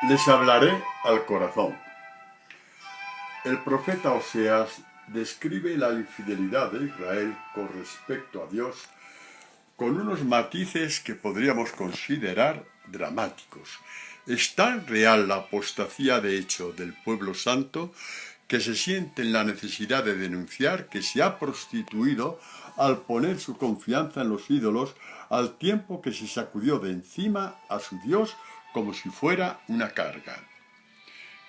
Les hablaré al corazón. El profeta Oseas describe la infidelidad de Israel con respecto a Dios con unos matices que podríamos considerar dramáticos. Es tan real la apostasía de hecho del pueblo santo que se siente en la necesidad de denunciar que se ha prostituido al poner su confianza en los ídolos, al tiempo que se sacudió de encima a su Dios como si fuera una carga.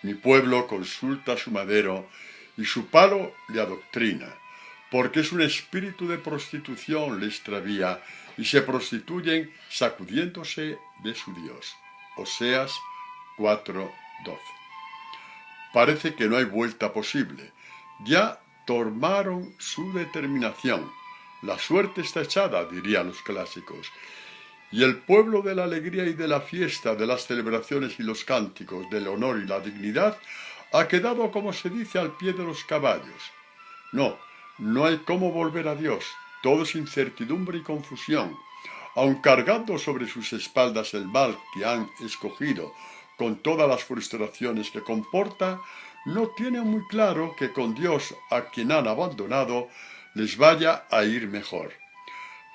Mi pueblo consulta su madero y su palo le adoctrina, porque es un espíritu de prostitución le extravía y se prostituyen sacudiéndose de su Dios. Oseas 4:12. Parece que no hay vuelta posible. Ya tomaron su determinación. La suerte está echada, dirían los clásicos. Y el pueblo de la alegría y de la fiesta, de las celebraciones y los cánticos, del honor y la dignidad, ha quedado, como se dice, al pie de los caballos. No hay cómo volver a Dios. Todo es incertidumbre y confusión. Aun cargando sobre sus espaldas el mal que han escogido, con todas las frustraciones que comporta, no tienen muy claro que con Dios, a quien han abandonado, les vaya a ir mejor.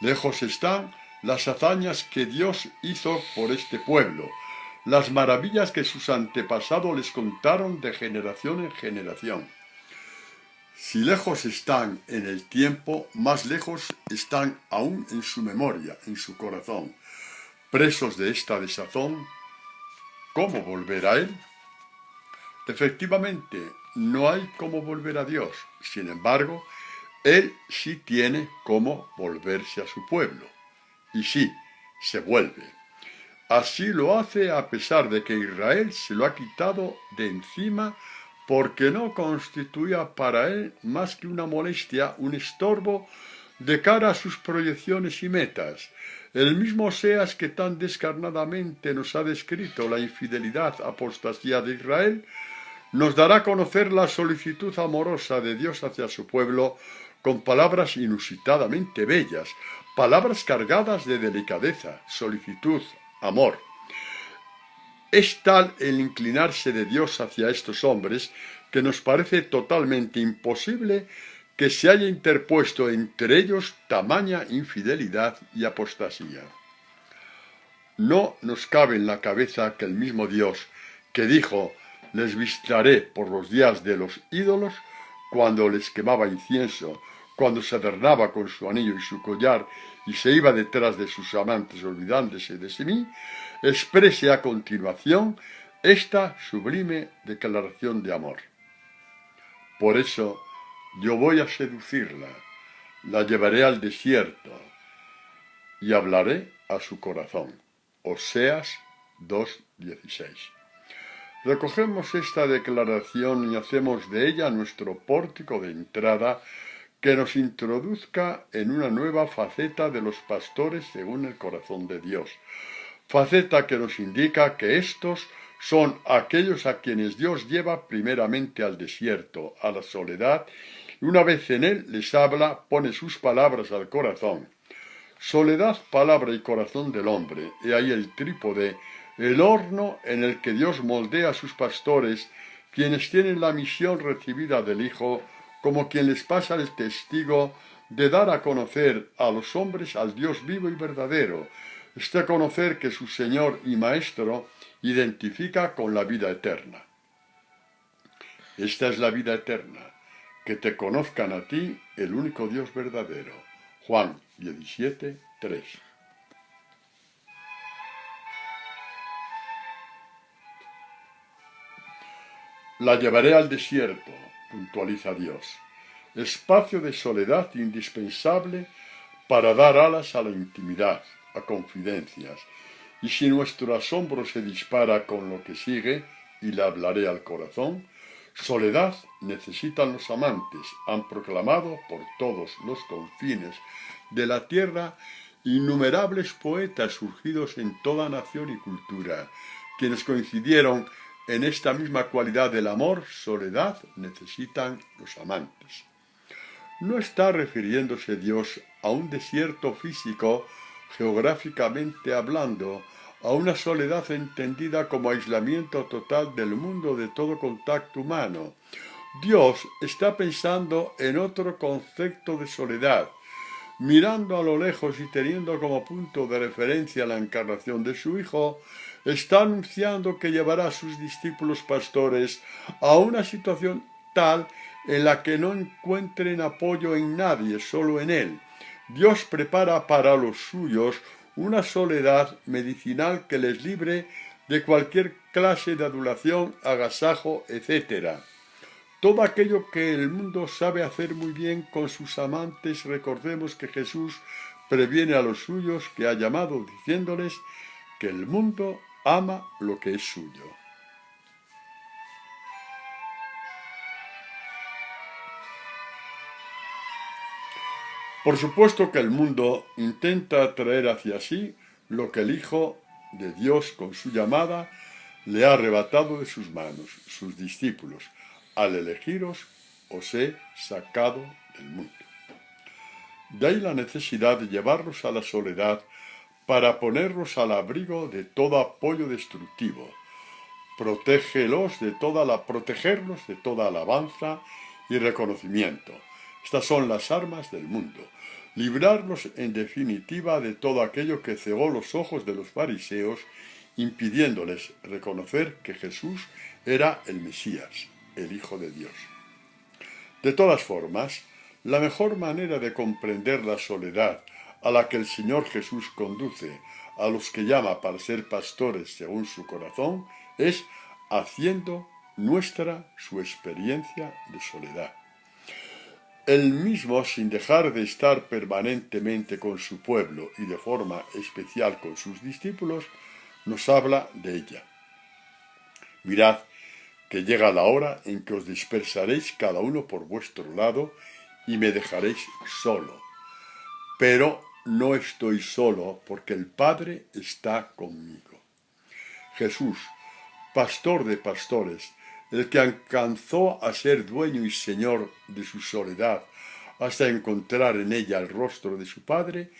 Lejos están las hazañas que Dios hizo por este pueblo, las maravillas que sus antepasados les contaron de generación en generación. Si lejos están en el tiempo, más lejos están aún en su memoria, en su corazón. Presos de esta desazón, ¿cómo volver a Él? Efectivamente, no hay cómo volver a Dios. Sin embargo, Él sí tiene cómo volverse a su pueblo. Y sí, se vuelve. Así lo hace a pesar de que Israel se lo ha quitado de encima porque no constituía para él más que una molestia, un estorbo de cara a sus proyecciones y metas. El mismo Oseas que tan descarnadamente nos ha descrito la infidelidad, apostasía de Israel, nos dará a conocer la solicitud amorosa de Dios hacia su pueblo con palabras inusitadamente bellas, palabras cargadas de delicadeza, solicitud, amor. Es tal el inclinarse de Dios hacia estos hombres que nos parece totalmente imposible que se haya interpuesto entre ellos tamaña infidelidad y apostasía. No nos cabe en la cabeza que el mismo Dios que dijo les visitaré por los días de los ídolos, cuando les quemaba incienso, cuando se adornaba con su anillo y su collar y se iba detrás de sus amantes olvidándose de sí, exprese a continuación esta sublime declaración de amor. Por eso yo voy a seducirla, la llevaré al desierto y hablaré a su corazón. Oseas 2:16. Recogemos esta declaración y hacemos de ella nuestro pórtico de entrada que nos introduzca en una nueva faceta de los pastores según el corazón de Dios. Faceta que nos indica que estos son aquellos a quienes Dios lleva primeramente al desierto, a la soledad, y una vez en él les habla, pone sus palabras al corazón. Soledad, palabra y corazón del hombre, y ahí el trípode, el horno en el que Dios moldea a sus pastores, quienes tienen la misión recibida del Hijo, como quien les pasa el testigo de dar a conocer a los hombres al Dios vivo y verdadero, a conocer que su Señor y Maestro identifica con la vida eterna. Esta es la vida eterna, que te conozcan a ti, el único Dios verdadero. Juan 17:3. La llevaré al desierto, puntualiza Dios, espacio de soledad indispensable para dar alas a la intimidad, a confidencias, y si nuestro asombro se dispara con lo que sigue, y le hablaré al corazón, soledad necesitan los amantes, han proclamado por todos los confines de la tierra innumerables poetas surgidos en toda nación y cultura, quienes coincidieron en esta misma cualidad del amor, soledad, necesitan los amantes. No está refiriéndose Dios a un desierto físico, geográficamente hablando, a una soledad entendida como aislamiento total del mundo de todo contacto humano. Dios está pensando en otro concepto de soledad. Mirando a lo lejos y teniendo como punto de referencia la encarnación de su Hijo, está anunciando que llevará a sus discípulos pastores a una situación tal en la que no encuentren apoyo en nadie, solo en Él. Dios prepara para los suyos una soledad medicinal que les libre de cualquier clase de adulación, agasajo, etc. Todo aquello que el mundo sabe hacer muy bien con sus amantes, recordemos que Jesús previene a los suyos que ha llamado diciéndoles que el mundo ama lo que es suyo. Por supuesto que el mundo intenta atraer hacia sí lo que el Hijo de Dios con su llamada le ha arrebatado de sus manos, sus discípulos. Al elegiros os he sacado del mundo. De ahí la necesidad de llevarlos a la soledad para ponerlos al abrigo de todo apoyo destructivo, protegerlos de toda alabanza y reconocimiento. Estas son las armas del mundo. Librarlos en definitiva de todo aquello que cegó los ojos de los fariseos, impidiéndoles reconocer que Jesús era el Mesías, el Hijo de Dios. De todas formas, la mejor manera de comprender la soledad a la que el Señor Jesús conduce a los que llama para ser pastores según su corazón es haciendo nuestra su experiencia de soledad. Él mismo, sin dejar de estar permanentemente con su pueblo y de forma especial con sus discípulos, nos habla de ella. Mirad que llega la hora en que os dispersaréis cada uno por vuestro lado y me dejaréis solo. Pero no estoy solo porque el Padre está conmigo. Jesús, pastor de pastores, el que alcanzó a ser dueño y señor de su soledad hasta encontrar en ella el rostro de su Padre,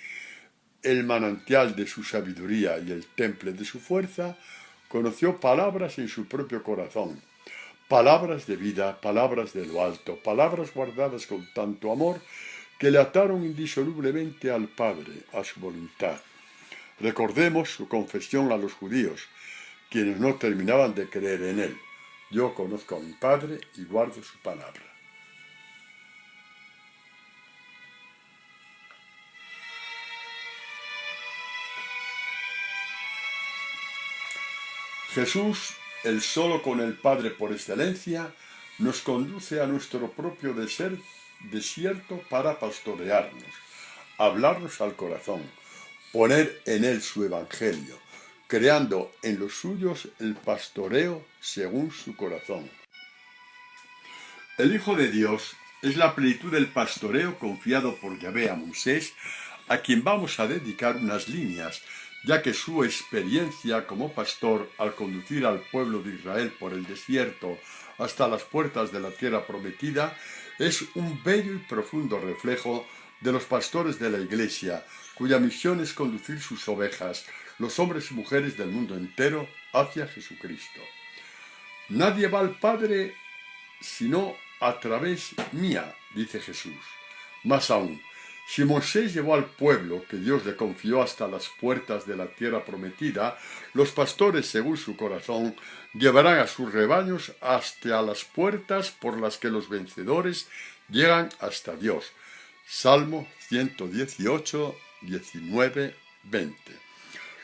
el manantial de su sabiduría y el temple de su fuerza, conoció palabras en su propio corazón, palabras de vida, palabras de lo alto, palabras guardadas con tanto amor que le ataron indisolublemente al Padre, a su voluntad. Recordemos su confesión a los judíos, quienes no terminaban de creer en él. Yo conozco a mi Padre y guardo su palabra. Jesús, el solo con el Padre por excelencia, nos conduce a nuestro propio desierto para pastorearnos, hablarnos al corazón, poner en él su evangelio, creando en los suyos el pastoreo según su corazón. El Hijo de Dios es la plenitud del pastoreo confiado por Yahvé a Moisés, a quien vamos a dedicar unas líneas, ya que su experiencia como pastor al conducir al pueblo de Israel por el desierto hasta las puertas de la tierra prometida es un bello y profundo reflejo de los pastores de la Iglesia, cuya misión es conducir sus ovejas, los hombres y mujeres del mundo entero, hacia Jesucristo. Nadie va al Padre sino a través mía, dice Jesús. Más aún, si Moisés llevó al pueblo que Dios le confió hasta las puertas de la tierra prometida, los pastores, según su corazón, llevarán a sus rebaños hasta las puertas por las que los vencedores llegan hasta Dios. Salmo 118, 19, 20.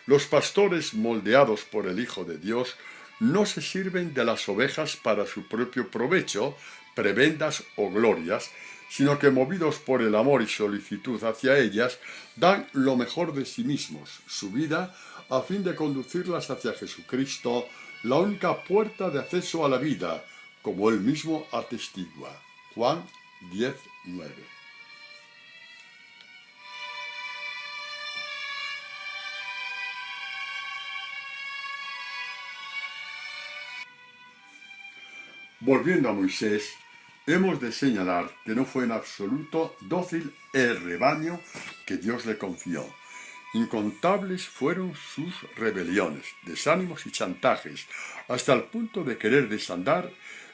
Los pastores moldeados por el Hijo de Dios no se sirven de las ovejas para su propio provecho, prebendas o glorias, sino que movidos por el amor y solicitud hacia ellas, dan lo mejor de sí mismos, su vida, a fin de conducirlas hacia Jesucristo, la única puerta de acceso a la vida, como él mismo atestigua. Juan 10, 9. Volviendo a Moisés, hemos de señalar que no fue en absoluto dócil el rebaño que Dios le confió. Incontables fueron sus rebeliones, desánimos y chantajes, hasta el punto de querer desandar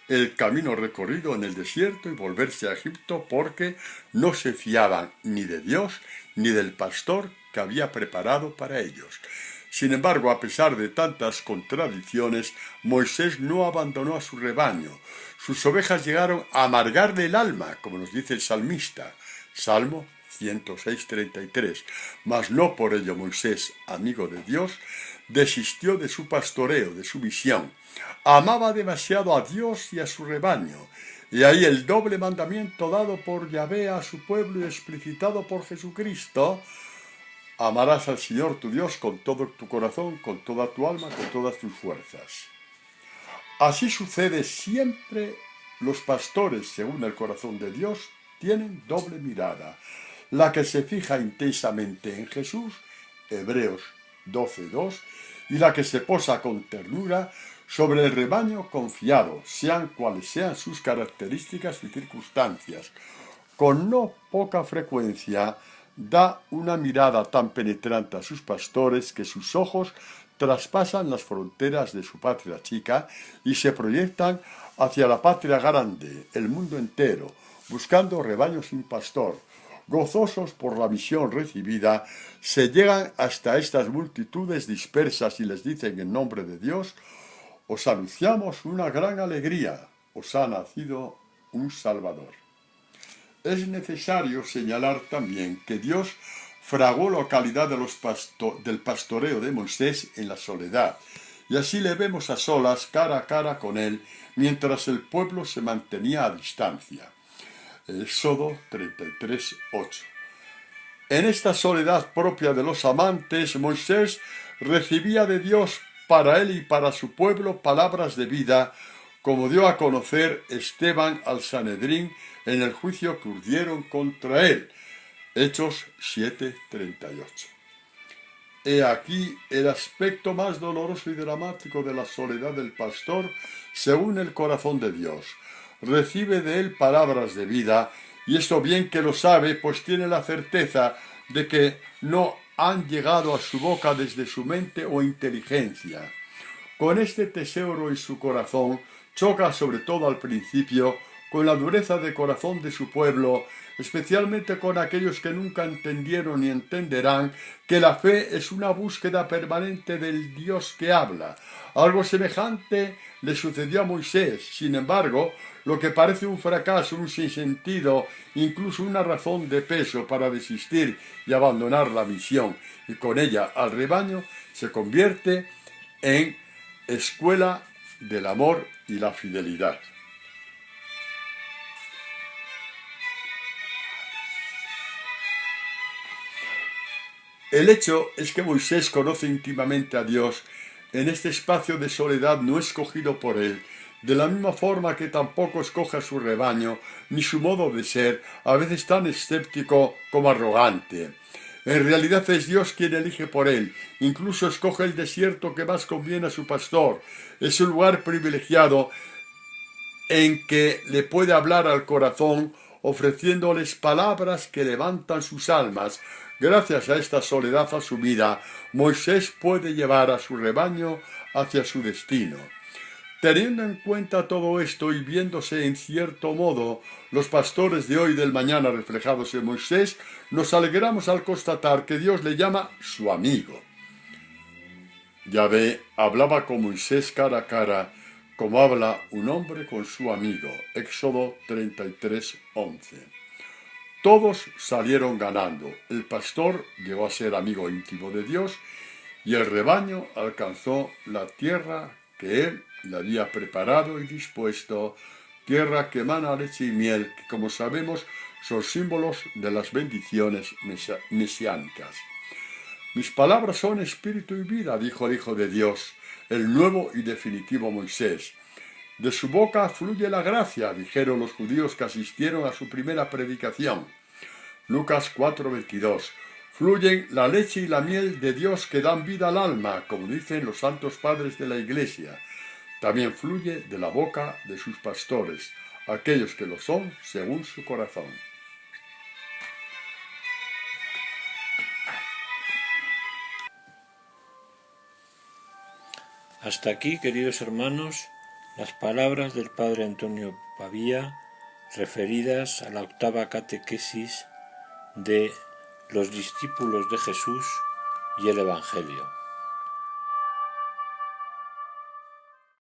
el camino recorrido en el desierto y volverse a Egipto porque no se fiaban ni de Dios ni del pastor que había preparado para ellos. Sin embargo, a pesar de tantas contradicciones, Moisés no abandonó a su rebaño. Sus ovejas llegaron a amargarle el alma, como nos dice el salmista. Salmo 106:33. Mas no por ello Moisés, amigo de Dios, desistió de su pastoreo, de su misión. Amaba demasiado a Dios y a su rebaño. Y ahí el doble mandamiento dado por Yahvé a su pueblo y explicitado por Jesucristo: amarás al Señor tu Dios con todo tu corazón, con toda tu alma, con todas tus fuerzas. Así sucede siempre. Los pastores, según el corazón de Dios, tienen doble mirada. La que se fija intensamente en Jesús, Hebreos 12:2, y la que se posa con ternura sobre el rebaño confiado, sean cuales sean sus características y circunstancias. Con no poca frecuencia da una mirada tan penetrante a sus pastores que sus ojos traspasan las fronteras de su patria chica y se proyectan hacia la patria grande, el mundo entero, buscando rebaños sin pastor. Gozosos por la misión recibida, se llegan hasta estas multitudes dispersas y les dicen en nombre de Dios: os anunciamos una gran alegría, os ha nacido un Salvador. Es necesario señalar también que Dios fraguó la calidad del pastoreo de Moisés en la soledad, y así le vemos a solas, cara a cara con él, mientras el pueblo se mantenía a distancia. Éxodo 33:8. En esta soledad propia de los amantes, Moisés recibía de Dios para él y para su pueblo palabras de vida, como dio a conocer Esteban al Sanedrín en el juicio que urdieron contra él. Hechos 7:38. He aquí el aspecto más doloroso y dramático de la soledad del pastor, según el corazón de Dios. Recibe de él palabras de vida, y esto bien que lo sabe, pues tiene la certeza de que no han llegado a su boca desde su mente o inteligencia. Con este tesoro en su corazón, choca sobre todo al principio con la dureza de corazón de su pueblo, especialmente con aquellos que nunca entendieron ni entenderán que la fe es una búsqueda permanente del Dios que habla. Algo semejante le sucedió a Moisés. Sin embargo, lo que parece un fracaso, un sinsentido, incluso una razón de peso para desistir y abandonar la misión y con ella al rebaño, se convierte en escuela del amor y la fidelidad. El hecho es que Moisés conoce íntimamente a Dios en este espacio de soledad no escogido por él, de la misma forma que tampoco escoge a su rebaño, ni su modo de ser, a veces tan escéptico como arrogante. En realidad es Dios quien elige por él, incluso escoge el desierto que más conviene a su pastor. Es un lugar privilegiado en que le puede hablar al corazón, ofreciéndoles palabras que levantan sus almas. Gracias a esta soledad asumida, Moisés puede llevar a su rebaño hacia su destino. Teniendo en cuenta todo esto y viéndose en cierto modo los pastores de hoy y del mañana reflejados en Moisés, nos alegramos al constatar que Dios le llama su amigo. Yahvé hablaba con Moisés cara a cara, como habla un hombre con su amigo. Éxodo 33:11. Todos salieron ganando. El pastor llegó a ser amigo íntimo de Dios y el rebaño alcanzó la tierra que él le había preparado y dispuesto, tierra que emana leche y miel, que como sabemos son símbolos de las bendiciones mesiánicas. Mis palabras son espíritu y vida, dijo el Hijo de Dios, el nuevo y definitivo Moisés. De su boca fluye la gracia, dijeron los judíos que asistieron a su primera predicación. Lucas 4:22. Fluyen la leche y la miel de Dios que dan vida al alma, como dicen los santos padres de la Iglesia. También fluye de la boca de sus pastores, aquellos que lo son según su corazón. Hasta aquí, queridos hermanos, las palabras del Padre Antonio Pavía referidas a la octava catequesis de los discípulos de Jesús y el Evangelio.